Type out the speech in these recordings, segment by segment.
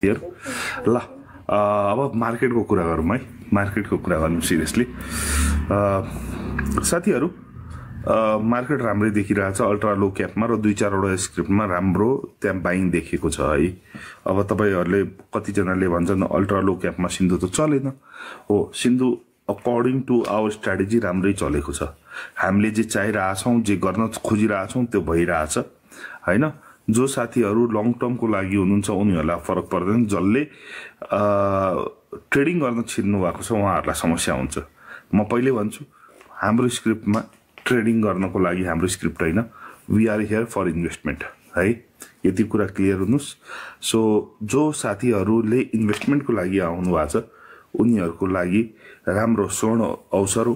Clear ल अब मार्केटको कुरा गरौँ है मार्केटको कुरा गरौँ सिरियसली साथीहरू मार्केट राम्रै देखिरहेछ अल्ट्रा लो क्यापमा र 2-4 वटा स्क्रिप्टमा राम्रो त्यहाँ बाइङ देखिएको छ है अब तपाईहरुले कतिजनाले भन्छन् अल्ट्रा लो क्यापमा सिन्धु त चलेन हो Sindhu according to our strategy राम्रै चलेको छ हामीले जे चाहिरहेछौं जे गर्न खोजिरहेछौं त्यो भइरहेछ हैन जो साथीहरु लङ टर्मको लागि हुनुहुन्छ उनीहरुलाई फरक पर्दैन जसले ट्रेडिङ गर्न छिर्नु भएको छ उहाँहरुलाई समस्या हुन्छ म पहिले भन्छु हाम्रो स्क्रिप्टमा ट्रेडिङ गर्नको लागि हाम्रो स्क्रिप्ट हैन we are here for investment है यति कुरा क्लियर हुनुस् सो जो साथीहरुले इन्भेस्टमेन्टको लागि आउनु भएको छ उनीहरुको लागि राम्रो स्वर्ण अवसर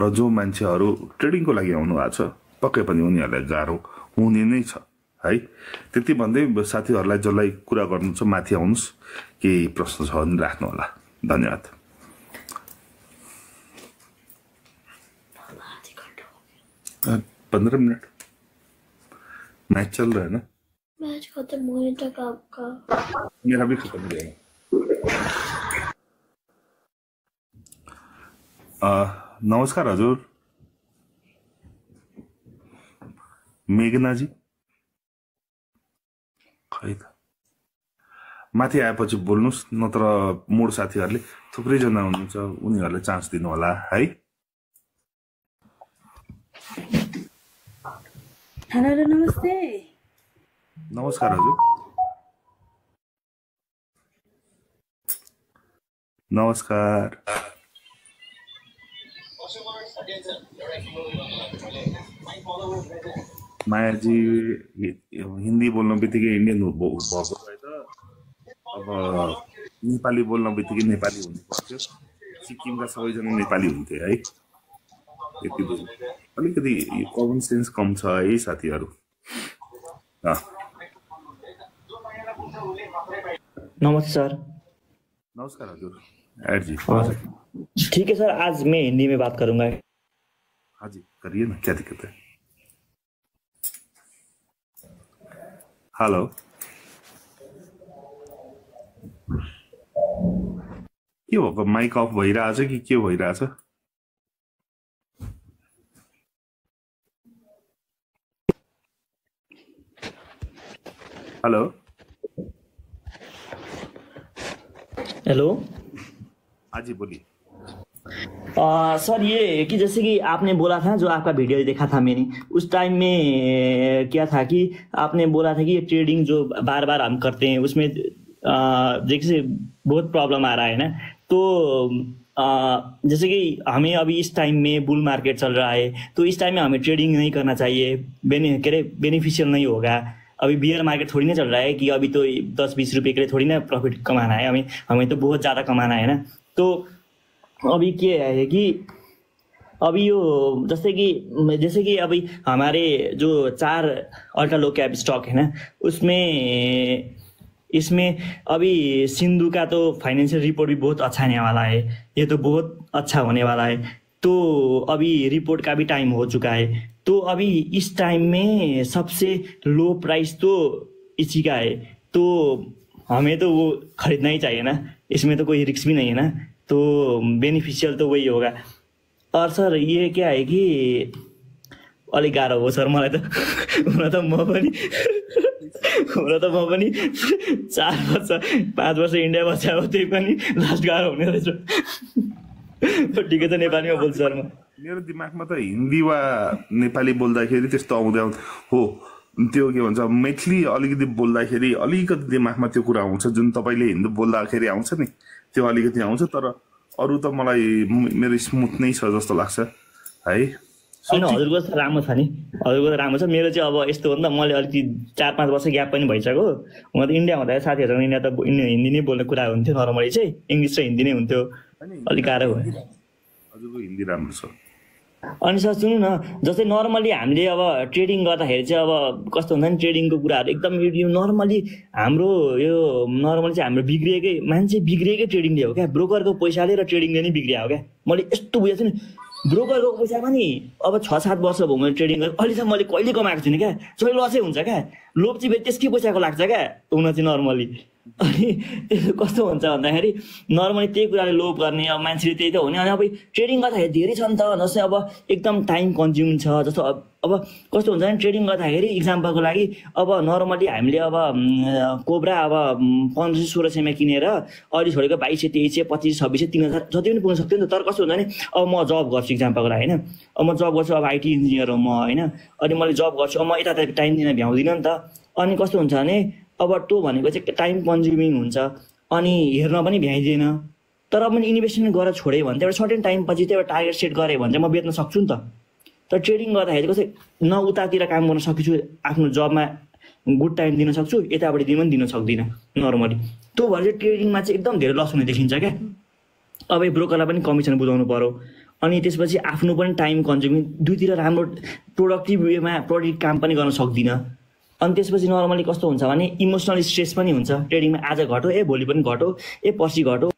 र जो मान्छेहरु ट्रेडिङको लागि आउनु भएको छ पक्कै पनि उनीहरुलाई गाह्रो हुने नै छ है त्यति भन्दै साथीहरुलाई जसलाई कुरा गर्नु छ माथि आउनुस् केही प्रश्न छ भने राख्नु होला धन्यवाद 15 मिनट मैच चल रहा है ना मैच खत्म होने तक आपका मेरा भी खत्म हो गया नमस्कार हजुर मेघना जी खै त माथि आएपछि बोल्नुस् नत्र मोड साथीहरुले थुप्रै जना हुनुहुन्छ उनीहरुलाई चान्स दिनु होला है हेलो नमस्ते नमस्कार हजुर नमस्कार माया जी हिन्दी बोल्न बित्तिकै इन्डियन भएको भए त अब नेपाली बोल्न बित्तिकै नेपाली हुनु पर्थ्यो सिक्किमका सबैजना नेपाली हुन्थे है यति बुझ्नु अलिकति कमन सेन्स कम छ है साथीहरु नमस्ते सर नमस्कार हजुर एड जी ठीक है सर आज मैं हिंदी में बात करूंगा हाँ जी करिए ना क्या दिक्कत है हेलो के हो माइक अफ भइरहेछ कि के भइरहेछ हेलो हेलो हाँ जी बोलिए सर ये कि जैसे कि आपने बोला था जो आपका वीडियो देखा था मैंने उस टाइम में क्या था कि आपने बोला था कि ये ट्रेडिंग जो बार बार हम करते हैं उसमें जैसे बहुत प्रॉब्लम आ रहा है ना तो जैसे कि हमें अभी इस टाइम में बुल मार्केट चल रहा है तो इस टाइम में हमें ट्रेडिंग नहीं करना चाहिए बेनिफिशियल नहीं होगा अभी बियर मार्केट थोड़ी ना चल रहा है कि अभी तो 10-20 रुपए के लिए थोड़ी ना प्रॉफिट कमाना है हमें तो बहुत ज़्यादा कमाना है ना तो अभी क्या है कि अभी यो जैसे कि अभी हमारे जो 4 अल्ट्रा लो कैप स्टॉक है ना उसमें इसमें अभी सिंधु का तो फाइनेंशियल रिपोर्ट भी बहुत अच्छा आने वाला है ये तो बहुत अच्छा होने वाला है तो अभी रिपोर्ट का भी टाइम हो चुका है तो अभी इस टाइम में सबसे लो प्राइस तो इसी का है तो हमें तो वो खरीदना ही चाहिए ना इसमें तो कोई रिस्क भी नहीं है ना तो बेनिफिशियल तो वही होगा और सर ये क्या है कि अलिक गाह्रो हो सर मलाई त म पनि 4 वर्ष 5 वर्ष इन्डिया बस्या हो त्यही पनि लास्ट गाह्रो हुने रहेछ ठिकै त नेपालीमा बोल्छु सर म मेरो दिमागमा त हिन्दी वा नेपाली बोल्दाखेरि त्यस्तो आउँदै हो त्यो के भन्छ मैथिली अलिकति बोल्दाखेरि अलिकति दिमागमा त्यो कुरा आउँछ जुन तपाईले हिन्दी बोल्दाखेरि आउँछ नि त्यो अलिकति आउँछ तर अरु त मलाई मेरो स्मुथ नै छ जस्तो लाग्छ है हैन हजुरको त राम्रो छ नि हजुरको त राम्रो छ मेरो चाहिँ अब यस्तो हो नि त मैले अलिकति 4-5 वर्ष ग्याप पनि भइसक्यो म त इन्डिया हुँदा साथीहरुसँग इन्डिया त हिन्दी नै बोल्ने कुरा हुन्थ्यो नर्मली चाहिँ इंग्लिश र हिन्दी नै हुन्थ्यो अलि गाह्रो भयो हजुरको हिन्दी राम्रो छ अनि सर सुन्नु न जस्तै नर्मली हामीले अब ट्रेडिङ गर्दाखेरि चाहिँ अब कस्तो हुन्छ नि ट्रेडिङको कुराहरु एकदम यो नर्मली हाम्रो यो नर्मली चाहिँ हाम्रो बिग्रिएकै मान्छे बिग्रिएकै ट्रेडिङले हो क्या ब्रोकरको पैसाले र ट्रेडिङले नै बिग्रिया हो क्या मैले यस्तो बुझेको छु नि ब्रोकरको पैसा पनि अब 6-7 वर्ष भयो मैले ट्रेडिङ गरेँ अहिलेसम्म मैले कहिले कमाएको छुइनँ क्या जहिले लसै हुन्छ क्या लोभ चाहिँ त्यसकै पैसाको लाग्छ क्या हुन चाहिँ नर्मली अनि त्यो कस्तो हुन्छ भन्दाखेरि नर्मली त्यही कुराले लोभ गर्ने अब मान्छेले त्यही त हो नि। अनि अब ट्रेडिङ गर्दाखेरि धेरै छ नि त, जस्तै अब एकदम टाइम कन्ज्युमिङ छ। जस्तो अब कस्तो हुन्छ भने ट्रेडिङ गर्दाखेरि इक्जाम्पलको लागि अब नर्मली हामीले अब कोब्रा अब 1500-1600 किनेर अहिले छोडेको 2200, 2300, 2500, 2600, 3000 जति पनि पुग्न सक्थ्यो नि त। तर कस्तो हुन्छ भने अब म जब गर्छु इक्जाम्पलको लागि होइन, अब म जब गर्छु, अब आइटी इन्जिनियर हो म होइन, अनि मैले जब गर्छु, अब म यता टाइम दिन भ्याउँदिनँ नि त। अनि कस्तो हुन्छ भने अब त्यो भनेको चाहिँ टाइम कन्ज्युमिङ हुन्छ, अनि हेर्न पनि भ्याइँदैन। तर अब मैले इन्भेस्टमेन्ट गरेर छोडेँ भने त एउटा सर्टेन टाइम पछि चाहिँ एउटा टार्गेट सेट गरेँ भने चाहिँ म बेच्न सक्छु नि त। तर ट्रेडिङ गर्दाखेरि कसै न उतातिर काम गर्न सकिछु, आफ्नो जबमा गुड टाइम दिन सक्छु, यतापट्टि दिन पनि दिन सक्दिनँ नर्मली। त्यो भएर चाहिँ ट्रेडिङमा चाहिँ एकदम धेरै लस हुने देखिन्छ क्या। अब ब्रोकरलाई पनि कमिसन बुझाउनु पऱ्यो, अनि त्यसपछि आफ्नो पनि टाइम कन्ज्युमिङ, दुईतिर राम्रो प्रोडक्टिभ वेमा प्रोडक्टिभ काम पनि गर्न सक्दिनँ। अनि त्यसपछि नर्मली कस्तो हुन्छ भने इमोसनल स्ट्रेस पनि हुन्छ ट्रेडिङमा। आज घट्यो, भोलि पनि घट्यो, पर्सि घट्यो।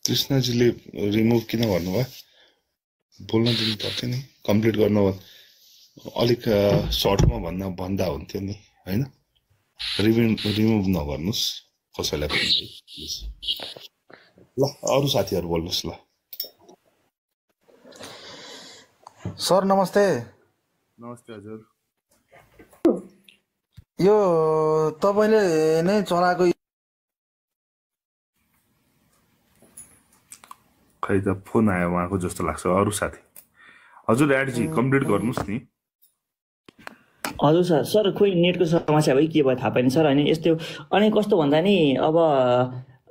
कृष्णजीले रिमुभ किन गर्नुभयो? बोल्न दिनु पर्थ्यो नि, कम्प्लिट गर्नु अलिक सर्टमा भन्दा हुन्थ्यो नि होइन। रिमुभ नगर्नुहोस् कसैलाई पनि प्लिज। ल अरू साथीहरू बोल्नुहोस्। ल सर नमस्ते। नमस्ते हजुर। यो तपाईँले नै चलाएको खै त फोन आयो उहाँको जस्तो लाग्छ। अरू साथी हजुर एडजी कम्प्लिट गर्नुहोस् नि। हजुर सर खोइ नेटको समस्या भयो के भयो थाहा पाएन सर। होइन यस्तो, अनि कस्तो भन्दा नि अब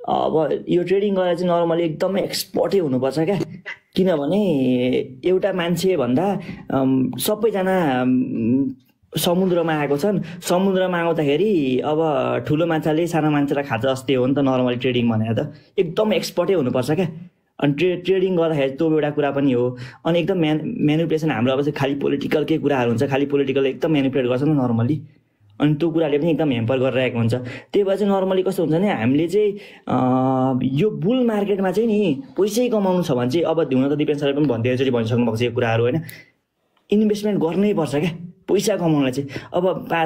यो ट्रेडिङ गरेर चाहिँ नर्मली एकदमै एक्सपर्टै हुनुपर्छ क्या। किनभने एउटा मान्छे भन्दा सबैजना समुद्रमा आएको छन्। समुद्रमा आउँदाखेरि अब ठुलो माछाले सानो मान्छेलाई खान्छ जस्तै हो नि त नर्मली ट्रेडिङ भनेर त एकदम एक्सपर्टै हुनुपर्छ क्या। अनि ट्रेडिङ गर्दाखेरि त्यो एउटा कुरा पनि हो। अनि एकदम म्यानिपुलेसन हाम्रो अब चाहिँ खालि पोलिटिकलकै कुराहरू हुन्छ, खालि पोलिटिकल एकदम म्यानिपुलेट गर्छ नि नर्मली। अनि त्यो कुराले पनि एकदम हेम्पर गरिरहेको हुन्छ। त्यही भएर चाहिँ नर्मली कस्तो हुन्छ भने हामीले चाहिँ यो बुल मार्केटमा चाहिँ नि पैसै कमाउनु छ भने चाहिँ अब हुन त दिपेन सरले पनि धेरैचोटि भनिसक्नु भएको छ यो कुराहरू होइन। इन्भेस्टमेन्ट गर्नै पर्छ क्या पैसा कमाउनलाई चाहिँ। अब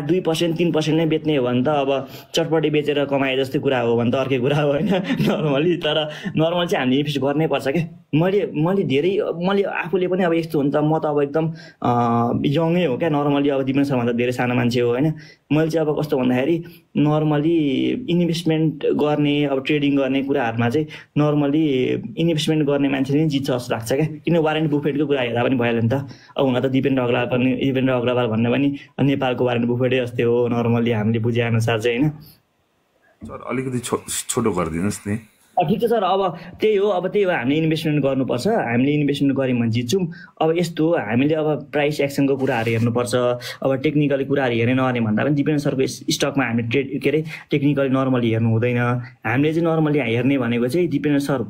2%, 3% नै बेच्ने हो भने त अब चटपटी बेचेर कमाए जस्तै कुरा हो भने त अर्कै कुरा हो होइन नर्मली। तर नर्मली चाहिँ हामीले इन्भेस्ट गर्नै पर्छ क्या। मैले आफूले पनि अब यस्तो हुन्छ, म त अब एकदम यङै हो क्या नर्मली। अब दिपेन सरभन्दा धेरै सानो मान्छे हो होइन। मैले चाहिँ अब कस्तो भन्दाखेरि नर्मली इन्भेस्टमेन्ट गर्ने अब ट्रेडिङ गर्ने कुराहरूमा चाहिँ नर्मली इन्भेस्टमेन्ट गर्ने मान्छे नै जित्छ जस्तो लाग्छ क्या। किन वारेन बुफेटको कुरा हेर्दा पनि भइहाल्यो नि त। अब हुन त दिपेन्द्र अग्रवाल भन्ने पनि नेपालको वारेन बुफेटै जस्तै हो नर्मली हामीले बुझेअनुसार चाहिँ होइन। सर अलिकति छोटो गरिदिनुहोस् नि। ठिक छ सर। अब त्यही हो हामीले इन्भेस्टमेन्ट गर्नुपर्छ। हामीले इन्भेस्टमेन्ट गऱ्यौँ भने जित्छौँ। अब यस्तो हो, हामीले अब प्राइस एक्सनको कुराहरू हेर्नुपर्छ। अब टेक्निकली कुराहरू हेर्ने नहेर्ने भन्दा पनि दिपेन्द्र सरको स्टकमा हामीले टेक्निकली नर्मली हेर्नु हुँदैन। हामीले चाहिँ नर्मली हेर्ने भनेको चाहिँ दिपेन्द्र सर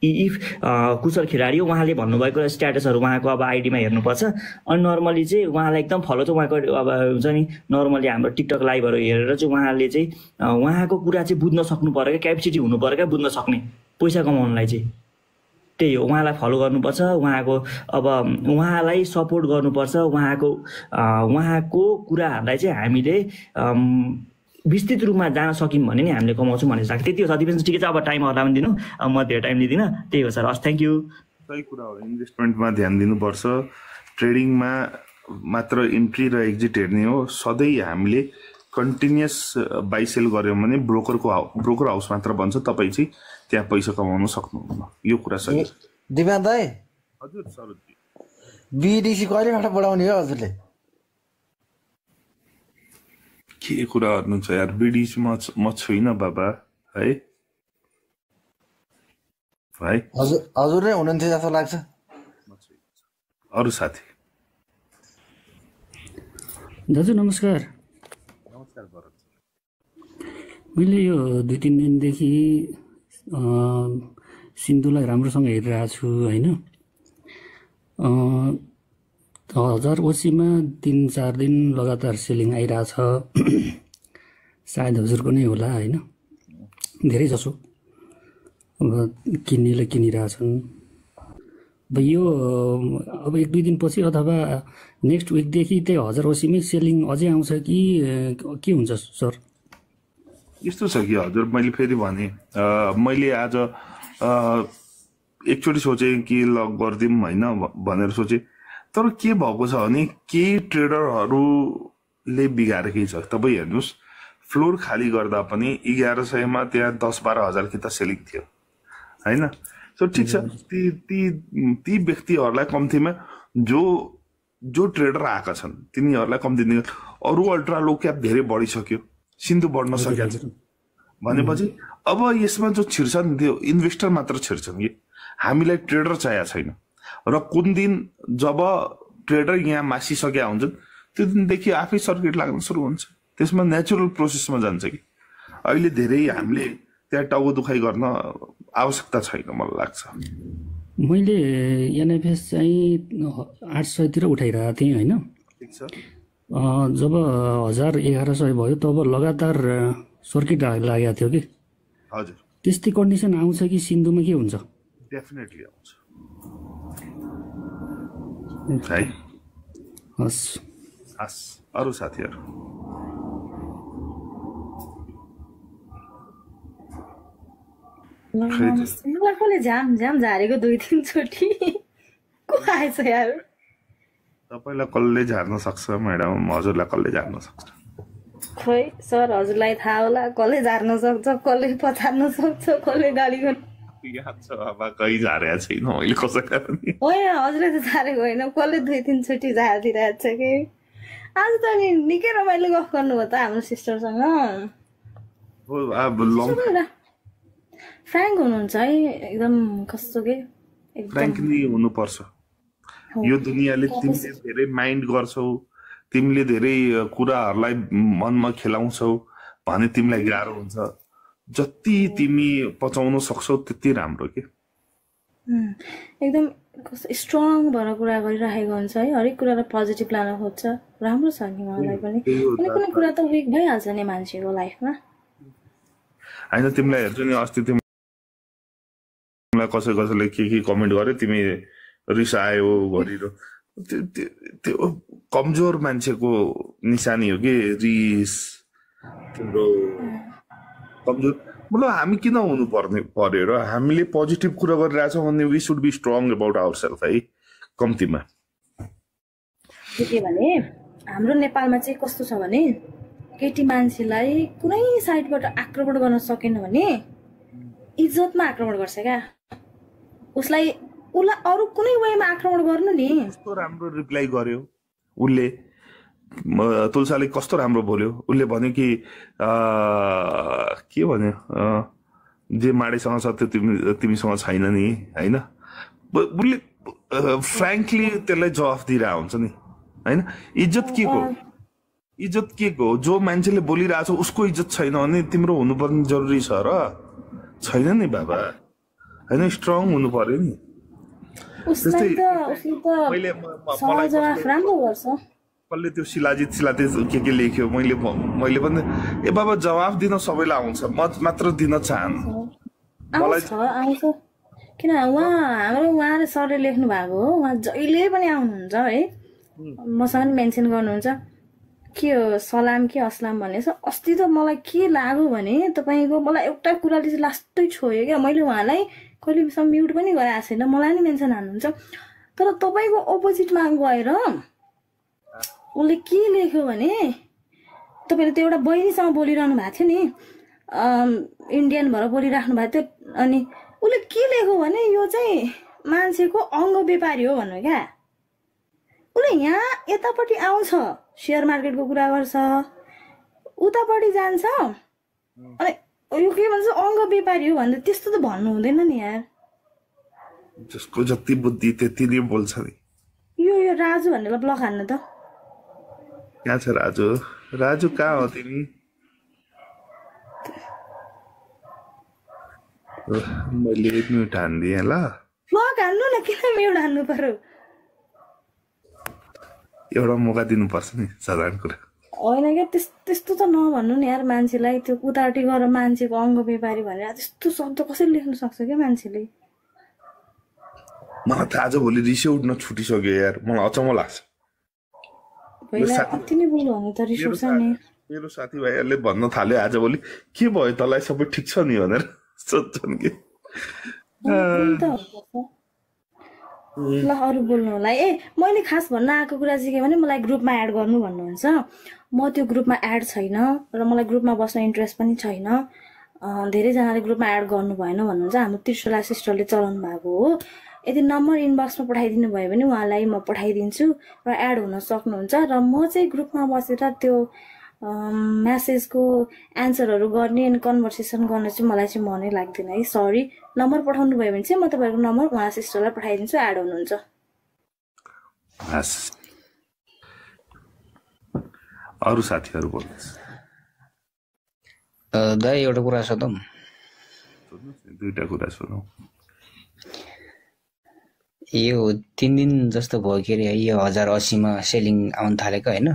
इफ कुशल खेलाडी हो, उहाँले भन्नुभएको स्ट्याटसहरू उहाँको अब आइडीमा हेर्नुपर्छ। अनि नर्मली चाहिँ उहाँलाई एकदम फलो चाहिँ उहाँको अब हुन्छ नि नर्मली हाम्रो टिकटक लाइभहरू हेरेर चाहिँ उहाँले चाहिँ उहाँको कुरा चाहिँ बुझ्न सक्नु पऱ्यो क्या। क्यापेसिटी हुनु पऱ्यो क्या बुझ्न सक्ने पैसा कमाउनलाई चाहिँ। त्यही हो, उहाँलाई फलो गर्नुपर्छ। उहाँको अब उहाँलाई सपोर्ट गर्नुपर्छ। उहाँको कुराहरूलाई चाहिँ हामीले विस्तृत रूपमा जान सक्यौँ भने नि हामीले कमाउँछौँ भन्ने लाग्छ। त्यति हो सर। दिपेन्द्र ठिकै छ, अब टाइम हराउन दिनु, अब म धेरै टाइम लिँदिनँ। त्यही हो सर। हस् थ्याङ्क यू। सही कुरा हो, इन्भेस्टमेन्टमा ध्यान दिनुपर्छ। ट्रेडिङमा मात्र इन्ट्री र एक्जिट हेर्ने हो। सधैँ हामीले कन्टिन्युस बाई सेल गऱ्यौँ भने ब्रोकर हाउस मात्र बन्छ, तपाईँ चाहिँ त्यहाँ पैसा कमाउन सक्नुहुन्न। यो कुरा सही। दिपेन दाइ हजुर सर, बिडिसी कहिलेबाट बढाउने हो हजुरले? के कुरा गर्नुहुन्छ यार, बिडिसी म छुइनँ बाबा है। हजुर नै हुनुहुन्थ्यो जस्तो लाग्छ। अरू साथी दाजु नमस्कार। नमस्कार भरत। मैले यो 2-3 दिनदेखि सिन्धुलाई राम्रोसँग हेरिरहेको छु होइन। 1080मा 3-4 दिन लगातार सेलिङ आइरहेछ। सायद हजुरको नै होला होइन। धेरै जसो अब किन्नेले किनिरहेछन्। अब यो अब 1-2 दिनपछि अथवा नेक्स्ट विकदेखि त्यही 1000 OC-मै सेलिङ अझै आउँछ कि के हुन्छ सर? यस्तो छ कि हजुर मैले फेरि भने मैले आज एकचोटि सोचेँ कि ल गरिदिउँ होइन भनेर सोचेँ। तर के भएको छ भने केही ट्रेडरहरूले बिगारेकै छ। तपाईँ हेर्नुहोस् फ्लोर खाली गर्दा पनि 1100 त्यहाँ 10-12 हजार कि त सेलिङ थियो होइन। सो ठिक छ, ती व्यक्तिहरूलाई कम्तीमा जो ट्रेडर आएका छन् तिनीहरूलाई कम्ती दिनु। अरू अल्ट्रा लो क्याप धेरै बढिसक्यो, सिन्धु बढ्न सकेको छ भनेपछि अब यसमा जो छिर्छन् त्यो इन्भेस्टर मात्र छिर्छन् कि हामीलाई ट्रेडर चाहिएको छैन। र कुन दिन जब ट्रेडर यहाँ मासिसकेका हुन्छन् त्यो दिनदेखि आफै सर्किट लाग्न सुरु हुन्छ। त्यसमा नेचुरल प्रोसेसमा जान्छ कि अहिले धेरै हामीले त्यहाँ टाउको दुखाइ गर्न आवश्यकता छैन मलाई लाग्छ। मैले एनएफएस चाहिँ 800 उठाइरहेको थिएँ होइन। ठिक छ, जब 1000-1100 भयो तब लगातार सर्किट लागेको थियो कि। हजुर त्यस्तै कन्डिसन आउँछ कि सिन्धुमा के हुन्छ? डेफिनेटली आउँछ है। हस् हस्, अरू साथीहरू मलाई कसले जाम झारेको 2-3 चोटि को आएछ यार? तपाईँलाई कसले झार्न सक्छ म्याडम? हजुरलाई कसले झार्न सक्छ? खोइ सर, हजुरलाई थाहा होला कसले झार्न सक्छ, कसले पछार्न सक्छ, कसले गाली गर्नु। याद छ अब कहीँ झारेको छैन मैले कसैलाई पनि। होइन हजुरले त झारेको होइन, कसले 2-3 चोटि झारिदिरहेको छ कि। आज त नि निकै रमाइलो गफ गर्नुभयो त हाम्रो सिस्टरसँग। फ्र्याङ्क हुनुहुन्छ है एकदम, कस्तो के एकदम फ्र्याङ्कली हुनुपर्छ। यो दुनियाँले तिमीले धेरै माइन्ड गर्छौ, तिमीले धेरै कुराहरूलाई मनमा खेलाउँछौ भने तिमीलाई गाह्रो हुन्छ। जति तिमी पचाउन सक्छौ त्यति राम्रो के। एकदम कस्तो स्ट्रङ भएर कुरा गरिरहेको हुन्छ है, हरेक कुरालाई पोजिटिभ लान खोज्छ। राम्रो छ नि उहाँलाई पनि। कुनै कुनै कुरा त विक भइहाल्छ नि मान्छेको लाइफमा होइन। तिमीलाई हेर्छु नि अस्ति तिमीलाई कसैले के कमेन्ट गर्यो, तिमी रिसायो गरिरो। त्यो कमजोर मान्छेको निशानी हो कि रिस। तिम्रो कमजोर मतलब हामी किन हुनु पर्यो र हामीले पोजिटिभ कुरा गरिरहेछौँ भने we should be strong about our self है। कम्तीमा के भने हाम्रो नेपालमा चाहिँ कस्तो छ भने केटी मान्छेलाई कुनै साइडबाट आक्रमण गर्न सकेन भने इज्जतमा आक्रमण गर्छ क्या। उसलाई अरू कुनै वेमा आक्रमण गर्नु नि। कस्तो राम्रो रिप्लाई गर्यो उसले, तुलसाले कस्तो राम्रो बोल्यो। उसले भन्यो कि के भन्यो, जे माडेसँग छ त्यो तिमीसँग छैन नि होइन। उसले फ्रेङ्कली त्यसलाई जवाफ दिइरहेको हुन्छ नि होइन। इज्जत के को, इज्जत के को? जो मान्छेले बोलिरहेको छ उसको इज्जत छैन भने तिम्रो हुनुपर्ने जरुरी छ र छैन नि बाबा होइन। स्ट्रङ हुनु पर्यो नि। कसले त्यो शिलाजित के लेख्यो, मैले पनि ए बाबा जवाफ दिन सबैलाई आउँछ, म मात्र दिन चाहन्छु। आउँछ किन उहाँले सरले लेख्नु भएको हो, उहाँ जहिले पनि आउनुहुन्छ है। मसँग पनि मेन्सन गर्नुहुन्छ के हो सलाम कि अस्लाम भन्ने छ। अस्ति त मलाई के लाग्यो भने तपाईँको मलाई एउटा कुराले चाहिँ लास्टै छोयो क्या। मैले उहाँलाई कहिलेसम्म म्युट पनि गराएको छैन, मलाई नि मेन्सन हाल्नुहुन्छ। तर तपाईँको अपोजिटमा गएर उसले के लेख्यो भने तपाईँले त्यो एउटा बहिनीसँग बोलिरहनु भएको थियो नि, इन्डियन भएर बोलिराख्नु भएको थियो। अनि उसले के लेख्यो भने यो चाहिँ मान्छेको अङ्ग व्यापारी हो भन्नु क्या। उसले यहाँ यतापट्टि आउँछ सेयर मार्केटको कुरा गर्छ, उतापट्टि जान्छ, अनि यो के भन्छ अङ्ग व्यापारी हो भन्दा त्यस्तो त भन्नु हुँदैन नि यार। जसको जति बुद्धि त्यति नै बोल्छ नि। यो राजु भन्नेलाई ब्लक हान्नु त। कहाँ छ राजु? राजु कहाँ हो तिमी? मैले म्युट हानिदिएँ ल। ब्लक हान्नु न, किन म्युट हान्नु पर्यो? एउटा मौका दिनुपर्छ नि, साधारण कुरा होइन क्या। त्यस्तो त नभन्नु नि यार मान्छेलाई। त्यो उतापट्टि गएर मान्छेको अङ्ग व्यापारी भनेर त्यस्तो शब्द कसरी लेख्न सक्छ क्या मान्छेले? मलाई त आजभोलि रिसै उठ्न छुटिसक्यो यार मलाई अचम्म लाग्छ पहिला अति नै बोल्नु भने त रिस उठ्छ नि मेरो साथीभाइहरूले भन्न थाल्यो आजभोलि के भयो तँलाई सबै ठिक छ नि भनेर सोध्छन् कि ल अरू बोल्नु होला ए मैले खास भन्न आएको कुरा चाहिँ के भने मलाई ग्रुपमा एड गर्नु भन्नुहुन्छ म त्यो ग्रुपमा एड छैन र मलाई ग्रुपमा बस्न इन्ट्रेस्ट पनि छैन धेरैजनाले ग्रुपमा एड गर्नु भएन भन्नुहुन्छ हाम्रो त्रिशूला सिस्टरले चलाउनु भएको हो यदि नम्बर इनबक्समा पठाइदिनु भयो भने उहाँलाई म पठाइदिन्छु र एड हुन सक्नुहुन्छ र म चाहिँ ग्रुपमा बसेर त्यो म्यासेजको एन्सरहरू गर्ने अनि कन्भर्सेसन गर्न चाहिँ मलाई चाहिँ मनै लाग्दैन है सरी नम्बर पठाउनु भयो भने चाहिँ म तपाईँहरूको नम्बर उहाँ सिस्टरलाई पठाइदिन्छु एड हुनुहुन्छ अरू साथीहरू बोल्नुहोस् दाइ एउटा कुरा सोधौँ दुईटा कुरा सोधौँ यो 3 दिन जस्तो भयो के अरे यो 1080मा सेलिङ आउन थालेको होइन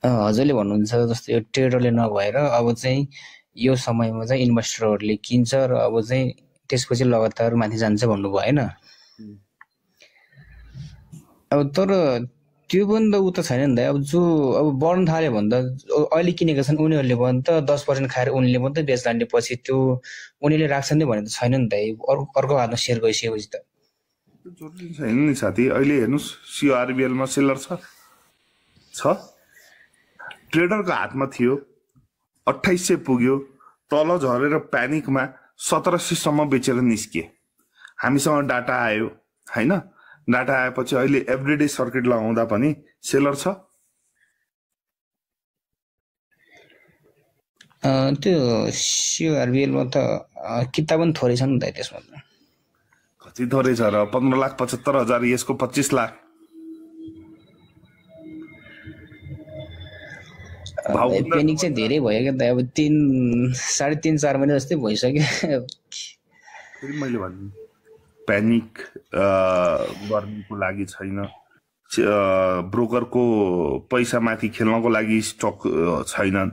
हजुरले भन्नुहुन्छ जस्तो यो ट्रेडरले नभएर अब चाहिँ यो समयमा चाहिँ इन्भेस्टरहरूले किन्छ र अब चाहिँ त्यसपछि लगातार माथि जान्छ भन्नुभयो होइन अब तर त्यो पनि त उ त छैन नि त अब जो अब बढ्न थाल्यो भने त अहिले किनेका छन् उनीहरूले पनि त 10% खाएर उनीहरूले पनि त बेच्लान्ने पछि त्यो उनीहरूले राख्छन् नि भने त छैन नि त अर्को हातमा सेयर गइसकेपछि त जरुरी छैन नि साथी अहिले हेर्नुहोस् सिओआरबिएलमा सेलर छ ट्रेडरको हातमा थियो 2800 पुग्यो तल झरेर प्यानिकमा 1700 सम्म बेचेर निस्किए हामीसँग डाटा आयो हैन डाटा आएपछि अहिले एभ्रीडे सर्किट लगाउँदा पनि सेलर छ त्यो सिओआरबिएलमा त किताब पनि थोरै छ नि त त्यसमा कति थोरै छ र 15,75,000 यसको 25 लाख पेनिक चाहिँ धेरै भयो क्या त अब 3.5-4 महिना जस्तै भइसक्यो फेरि मैले भन्नु प्यानिक गर्नको लागि छैन ब्रोकरको पैसा माथि खेल्नको लागि स्टक छैनन्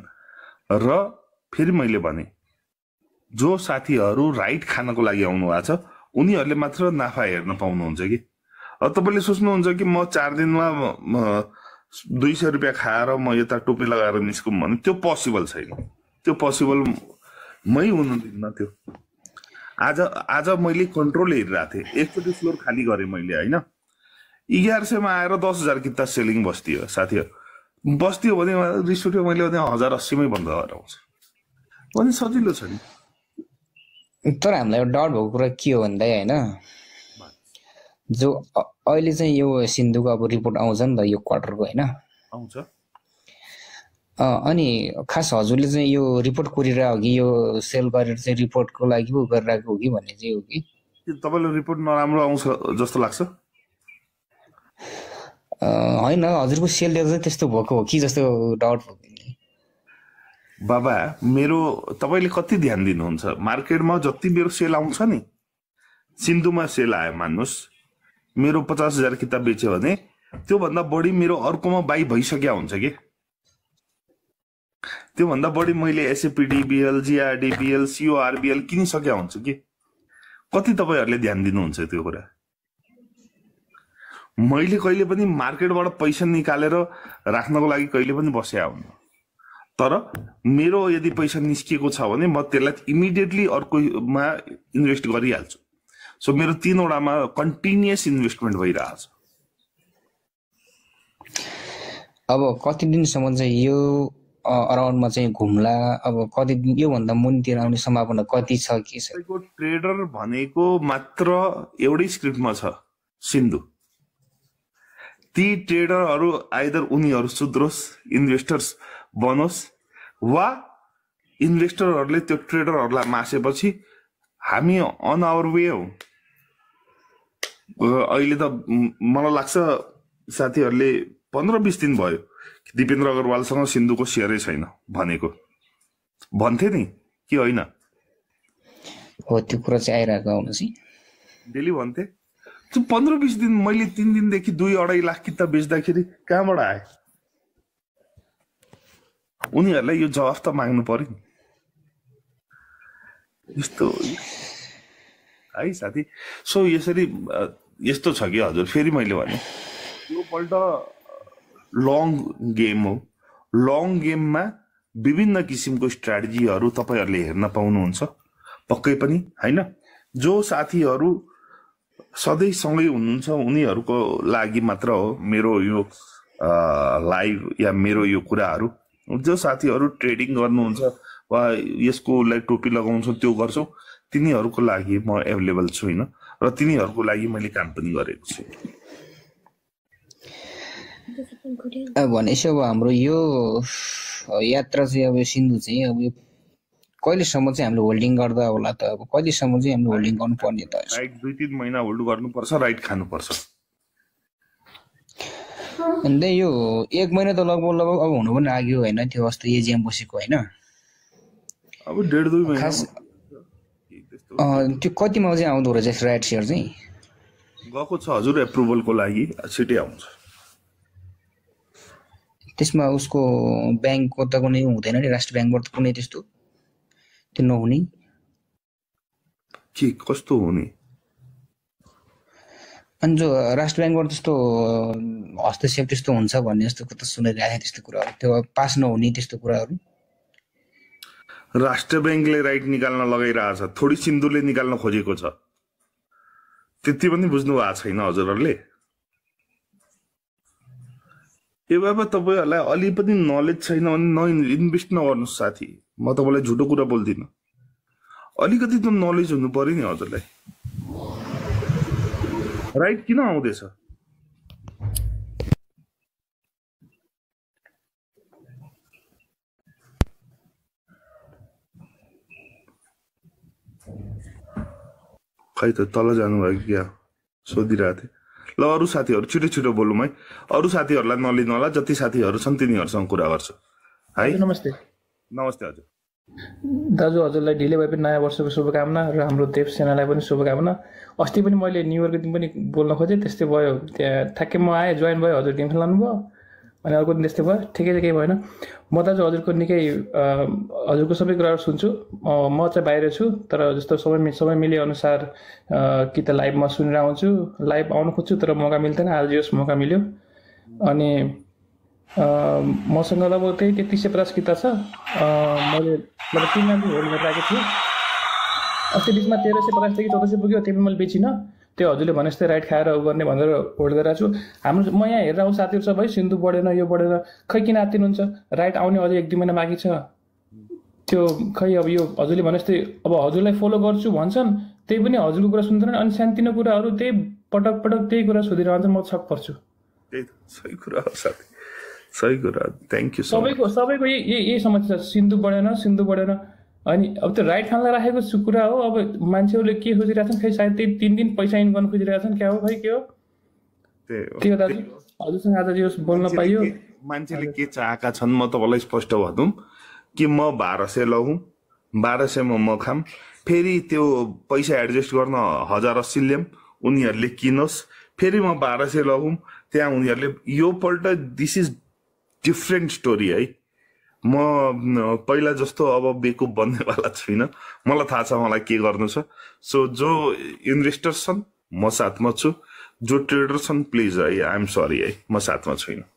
र फेरि मैले भने जो साथीहरू राइट खानको लागि आउनु भएको छ उनीहरूले मात्र नाफा हेर्न पाउनुहुन्छ कि अब तपाईँले सोच्नुहुन्छ कि म 4 दिनमा 200 रुपियाँ खाएर म यता टोपी लगाएर निस्कौँ भने त्यो पोसिबल छैन त्यो पोसिबल मै हुनु दिन्न त्यो आज मैले कन्ट्रोल हेरिरहेको थिएँ एकचोटि फ्लोर खाली गरेँ मैले होइन 1100मा आएर 10,000 किता सेलिङ बस्दियो साथीहरू बस्दियो भने रिस उठ्यो मैले भने 1080मै बन्द गरेर आउँछ भने सजिलो छ नि तर हामीलाई डाउट भएको कुरा के हो भन्दा होइन जो अहिले चाहिँ यो सिन्धुको अब रिपोर्ट आउँछ नि त यो क्वार्टरको होइन आउँछ अनि खास हजुरले चाहिँ यो रिपोर्ट कोरिरहेको हो कि यो सेल गरेर चाहिँ रिपोर्टको लागि पो गरिरहेको हो कि भन्ने चाहिँ हो कि तपाईँलाई रिपोर्ट नराम्रो आउँछ जस्तो लाग्छ होइन हजुरको सेल चाहिँ त्यस्तो भएको हो कि जस्तो डाउट भयो बाबा मेरो तपाईँले कति ध्यान दिनुहुन्छ मार्केटमा जति मेरो सेल आउँछ नि सिन्धुमा सेल आयो मान्नुहोस् मेरो 50,000 किताब बेच्यो भने त्योभन्दा बढी मेरो अर्कोमा बाई भइसक्या हुन्छ कि त्योभन्दा बढी मैले एसएपीडीबीएल जीआरडीबीएल सिओआरबीएल किनिसक्या हुन्छ कि कति तपाईँहरूले ध्यान दिनुहुन्छ त्यो कुरा मैले कहिले पनि मार्केटबाट पैसा निकालेर राख्नको लागि कहिले पनि बसे आउनु तर मेरो यदि पैसा निस्किएको छ भने म त्यसलाई इमिडिएटली अर्कोमा इन्भेस्ट गरिहाल्छु सो मेरो 3 वटामा कन्टिन्युअस इन्भेस्टमेन्ट भइरहेछ अब कति दिनसम्म चाहिँ यो अराउन्डमा चाहिँ घुम्ला अब कति योभन्दा मुनितिर आउने सम्भावना कति छ के छ ट्रेडर भनेको मात्र एउटै स्क्रिप्टमा छ सिन्धु ती ट्रेडरहरू आइदर उनीहरू सुध्रोस् इन्भेस्टर्स बनोस् वा इन्भेस्टरहरूले त्यो ट्रेडरहरूलाई मासेपछि हामी अन आवर वे हौ अहिले त मलाई लाग्छ साथीहरूले 15-20 दिन भयो दिपेन्द्र अग्रवालसँग सिन्धुको सेयरै छैन भनेको भन्थे नि कि होइन हो त्यो कुरा चाहिँ आइरहेको आउनुहोस् डेली भन्थे त्यो 15-20 दिन मैले 3 दिनदेखि 2-2.5 लाख किताब बेच्दाखेरि कहाँबाट आए उनीहरूलाई यो जवाफ त माग्नु पर्यो नि यस्तो है साथी। सो यसरी यस्तो छ कि हजुर फेरि मैले भने योपल्ट लङ गेम हो। लङ गेममा विभिन्न किसिमको स्ट्राटेजीहरू तपाईँहरूले हेर्न पाउनुहुन्छ पक्कै पनि होइन। जो साथीहरू सधैँ सँगै हुनुहुन्छ उनीहरूको लागि मात्र हो मेरो यो लाइभ या मेरो यो कुराहरू। जो साथीहरू ट्रेडिङ गर्नुहुन्छ वा यसको टोपी लगाउँछौ त्यो गर्छौ तिनीहरूको लागि म एभाइलेबल छुइनँ र तिनीहरूको लागि मैले काम पनि गरेको छु। भनेपछि अब हाम्रो यो यात्रा चाहिँ अब सिन्धु चाहिँ अब यो कहिलेसम्म चाहिँ हामीले होल्डिङ गर्दा होला त? अब कहिलेसम्म चाहिँ हामीले होल्डिङ गर्नुपर्ने त? राइट 2-3 महिना होल्ड गर्नुपर्छ, राइट खानुपर्छ। अन्त यो 1 महिना त लगभग अब हुनु पनि लाग्यो होइन त्यो अस्ति एजिएम बसेको होइन? अब 1.5-2 महिना त्यो कतिमा चाहिँ आउँदो रहेछ राइट सेयर चाहिँ? गएको छ हजुर एप्रुभलको लागि छिटै आउँछ। त्यसमा उसको ब्याङ्कको त कुनै हुँदैन नि, राष्ट्र ब्याङ्कबाट त कुनै त्यस्तो त्यो नहुने के कस्तो हुने? अनि जो राष्ट्र ब्याङ्कबाट त्यस्तो हस्तक्षेप त्यस्तो हुन्छ भन्ने जस्तो त सुनिरहेको थिएँ त्यस्तो कुराहरू, त्यो पास नहुने त्यस्तो कुराहरू। राष्ट्र ब्याङ्कले राइट निकाल्न लगाइरहेछ, थोडी सिन्धुले निकाल्न खोजेको छ। त्यति पनि बुझ्नु भएको छैन हजुरहरूले? ए बाबा तपाईँहरूलाई अलि पनि नलेज छैन भने इन्भेस्ट नगर्नुहोस् साथी। म तपाईँलाई झुटो कुरा बोल्दिनँ, अलिकति त नलेज हुनु पर्यो नि हजुरलाई। राइट किन आउँदैछ? खै त तल जानुभयो कि क्या सोधिरहेको थिएँ। ल अरू साथीहरू छिटो छिटो बोलौँ है, अरू साथीहरूलाई नलिनु होला, जति साथीहरू छन् तिनीहरूसँग कुरा गर्छु है। नमस्ते। नमस्ते हजुर। दाजु हजुरलाई ढिलै भए पनि नयाँ वर्षको शुभकामना र हाम्रो देव सेनालाई पनि शुभकामना। अस्ति पनि मैले न्यु इयरको दिन पनि बोल्न खोजेँ, त्यस्तै भयो। त्यहाँ ठ्याक्कै म आएँ, जोइन भयो, हजुर गेम खेल्नु भयो, अनि अर्को दिन त्यस्तै भयो। ठिकै छ, केही भएन। म दाजु हजुरको निकै हजुरको सबै कुराहरू सुन्छु। म चाहिँ बाहिर छु, तर जस्तो समय मिले अनुसार कि त लाइभमा सुनेर आउँछु, लाइभ आउनु खोज्छु, तर मौका मिल्दैन। आज यस मौका मिल्यो। अनि मसँग लगभग त्यही 3350 किता छ। मैले 3 नाम होल्ड गरेर राखेको थिएँ। अस्ति बिचमा 1350 कि 1400 पुग्यो, त्यो पनि मैले बेचिनँ। त्यो हजुरले भने जस्तै राइट खाएर गर्ने भनेर होल्ड गरिरहेको छु। हाम्रो म यहाँ हेरेर आउँछु साथीहरू सब है, सिन्धु बढेन, यो बढेन, खै किन आत्तिनुहुन्छ? राइट आउने अझै 1-2 महिना बाँकी छ। त्यो खै अब यो हजुरले भने जस्तै अब हजुरलाई फलो गर्छु भन्छन्, त्यही पनि हजुरको कुरा सुन्दैन। अनि सानोतिनो कुराहरू त्यही पटक पटक त्यही कुरा सोधिरहन्छ, म छक पर्छु। त्यही त सही कुरा हो साथी, सही कुरा। Thank you. सबैको यही समस्या छ, सिन्धु बढेन। अनि अब त्यो राइट खानलाई राखेको कुरा हो। अब मान्छेहरूले के खोजिरहेको छन्, खै सायद त्यही 3 दिन पैसा इन गर्न खोजिरहेको छन्, क्या हो खै के हो? त्यो दाजु हजुरसँग आज यो बोल्न पाइयो। मान्छेले के चाहेका छन् म तपाईँलाई स्पष्ट भनौँ कि म 1200 लगाउँ, 1200 म खाम, फेरि त्यो पैसा एडजस्ट गर्न 1080 ल्याउँ, उनीहरूले किनोस्, फेरि म 1200 लगाउँ, त्यहाँ उनीहरूले योपल्ट दिस इज डिफ्रेन्ट स्टोरी है। म पहिला जस्तो अब बेकुब बन्नेवाला छुइनँ, मलाई थाहा छ मलाई के गर्नु छ। सो जो इन्भेस्टर्स छन् म साथमा छु, जो ट्रेडर छन् प्लिज है, आई एम सरी है, म साथमा छुइनँ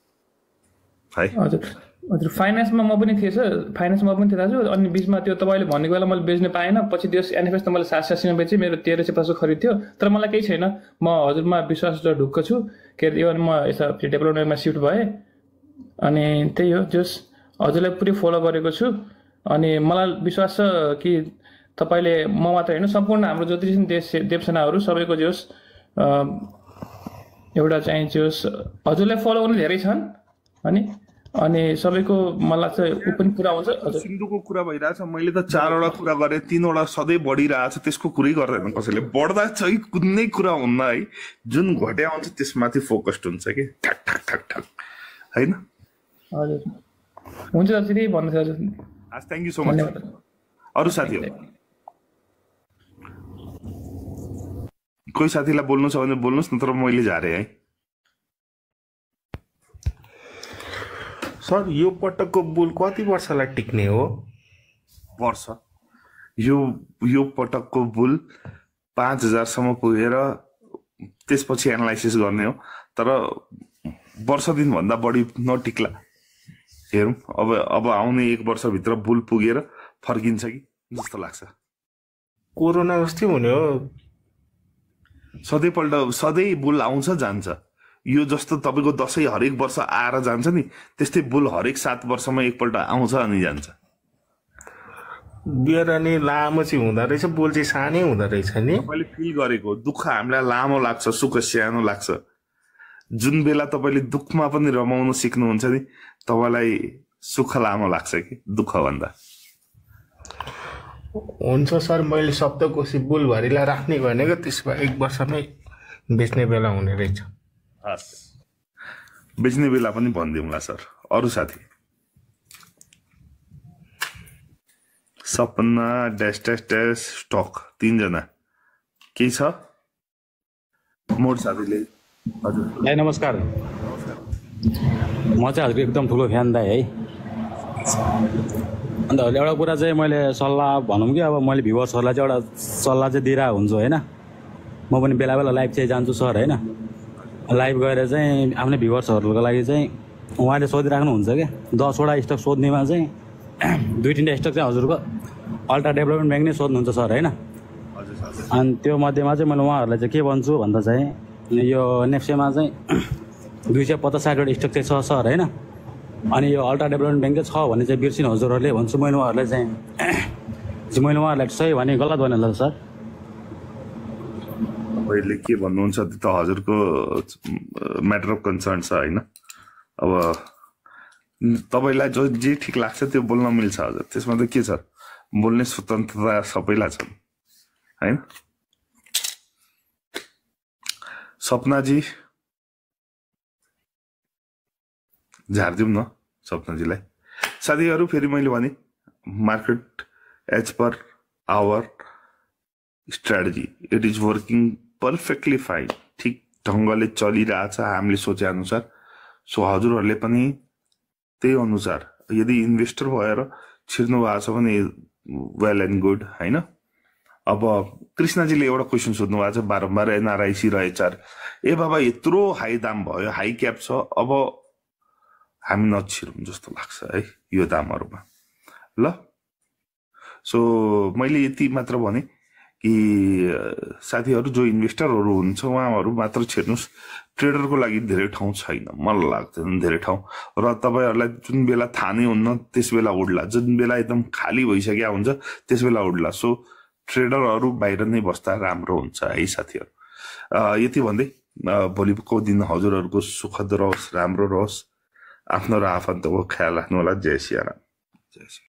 है। हजुर फाइनेन्समा म पनि थिएँ सर, फाइनेन्समा पनि थिएँ दाजु। अनि बिचमा त्यो तपाईँले भनेको बेला मैले बेच्न पाएन। पछि त्यो एनएफएस त मैले 780 मा बेचेँ, मेरो 1350 खरिद थियो। तर मलाई केही छैन, म हजुरमा विश्वास ढुक्क छु। के अरे यो म यता डेभलपमेन्टमा सिफ्ट भएँ। अनि त्यही हो, जस हजुरलाई पुरै फलो गरेको छु। अनि मलाई विश्वास छ कि तपाईँले म मात्र होइन, सम्पूर्ण हाम्रो जति पनि देवसेनाहरू सबैको जोस् एउटा चाहिँ जोस् हजुरलाई फलो गर्ने धेरै छन्। अनि सबैको मलाई चाहिँ ऊ पनि पुरा हुन्छ। हजुर सिन्धुको कुरा भइरहेछ, मैले त 4वटा कुरा गरेँ, 3वटा सधैँ बढिरहेछ, त्यसको कुरै गर्दैन कसैले। बढ्दा चाहिँ कुनै कुरा हुन्न है, जुन घट्या आउँछ त्यसमाथि फोकस्ड हुन्छ कि ठक ठक ठक ठक होइन। हजुर हुन्छ दाजु, त्यही भन्नु छ हजुर। Thank you so much. अरू साथीहरू कोही साथीलाई बोल्नु छ भने बोल्नुहोस्, नत्र मैले झारेँ है। सर यो पटकको बुल कति वर्षलाई टिक्ने हो? वर्ष यो पटकको बुल 5,000 सम्म पुगेर त्यसपछि एनालाइसिस गर्ने हो। तर वर्ष दिनभन्दा बढी नटिक्ला। हेरौँ अब आउने 1 वर्षभित्र बुल पुगेर फर्किन्छ कि जस्तो लाग्छ। कोरोना जस्तै हुने हो। सधैँ बुल आउँछ जान्छ। यो जस्तो तपाईँको दसैँ हरेक वर्ष आएर जान्छ नि, त्यस्तै बुल हरेक 7 वर्षमा एकपल्ट आउँछ अनि जान्छ। बियर अनि लामो चाहिँ हुँदो रहेछ, बुल चाहिँ सानै हुँदो रहेछ नि। तपाईँले फिल गरेको दुःख हामीलाई लामो लाग्छ, सुख सानो लाग्छ। जुन बेला तपाईँले दुःखमा पनि रमाउन सिक्नुहुन्छ नि, तपाईँलाई सुख लामो लाग्छ कि दुःखभन्दा। हुन्छ सर, मैले सप्तकोशी बुलभरिलाई राख्ने भनेको, त्यसमा 1 वर्षमै बेच्ने बेला हुने रहेछ। हस्, बेच्ने बेला पनि भनिदिउँला सर। अरू साथी सपना ड्यास ड्यास ड्यास स्टक 3 जना के छ? मोड साथीले हजुर दाइ नमस्कार। म चाहिँ हजुर एकदम ठुलो फ्यान दाइ है। अन्त एउटा कुरा चाहिँ मैले सल्लाह भनौँ कि अब मैले भ्युवर्सहरूलाई चाहिँ एउटा सल्लाह चाहिँ दिइरहेको हुन्छु होइन। म पनि बेला बेला लाइभ चाहिँ जान्छु सर होइन। लाइभ गएर चाहिँ आफ्नै भ्युवर्सहरूको लागि चाहिँ उहाँले सोधिराख्नुहुन्छ क्या, 10वटा स्टक सोध्नेमा चाहिँ 2-3 स्टक चाहिँ हजुरको अल्ट्रा डेभलपमेन्ट ब्याङ्क नै सोध्नुहुन्छ सर होइन। अनि त्यो मध्येमा चाहिँ मैले उहाँहरूलाई चाहिँ के भन्छु भन्दा चाहिँ यो नेप्सेमा चाहिँ 250-60वटा स्टक चाहिँ छ सर होइन। अनि यो अल्ट्रा डेभलपमेन्ट ब्याङ्क चाहिँ छ भने चाहिँ बिर्सिनु हजुरहरूले भन्छु मैले उहाँहरूलाई चाहिँ। मैले उहाँहरूलाई सही भने गलत भने होला सर? तपाईँले के भन्नुहुन्छ त्यो त हजुरको म्याटर अफ कन्सर्न छ होइन। अब तपाईँलाई जे ठिक लाग्छ त्यो बोल्न मिल्छ हजुर, त्यसमा त के छ, बोल्ने स्वतन्त्रता सबैलाई छ होइन। सपनाजी झारिदिउँ न सपनाजीलाई। साथीहरू फेरि मैले भने market as per our strategy it is working perfectly fine, ठिक ढङ्गले चलिरहेछ हामीले सोचे अनुसार। सो हजुरहरूले पनि त्यही अनुसार यदि इन्भेस्टर भएर छिर्नु भएको छ भने वेल एन्ड गुड होइन। अब कृष्णजीले एउटा क्वेसन सोध्नु भएको छ बारम्बार, एनआरआइसी र एचआर। ए बाबा यत्रो हाई दाम भयो, हाई क्याप छ, अब हामी नछिरौँ जस्तो लाग्छ है यो दामहरूमा ल। सो मैले यति मात्र भने कि साथीहरू जो इन्भेस्टरहरू हुन्छ उहाँहरू मात्र छिर्नुहोस्। ट्रेडरको लागि धेरै ठाउँ छैन, मलाई लाग्दैन धेरै ठाउँ। र तपाईँहरूलाई जुन बेला थाहा नै हुन्न त्यस बेला उड्ला, जुन बेला एकदम खाली भइसक्यो हुन्छ त्यस बेला उड्ला। सो ट्रेडरहरू बाहिर नै बस्दा राम्रो हुन्छ है साथीहरू। यति भन्दै भोलिको दिन हजुरहरूको सुखद रहोस्, राम्रो रहोस्। आफ्नो र आफन्तको ख्याल राख्नु होला। जय सियाराम। जय सिया।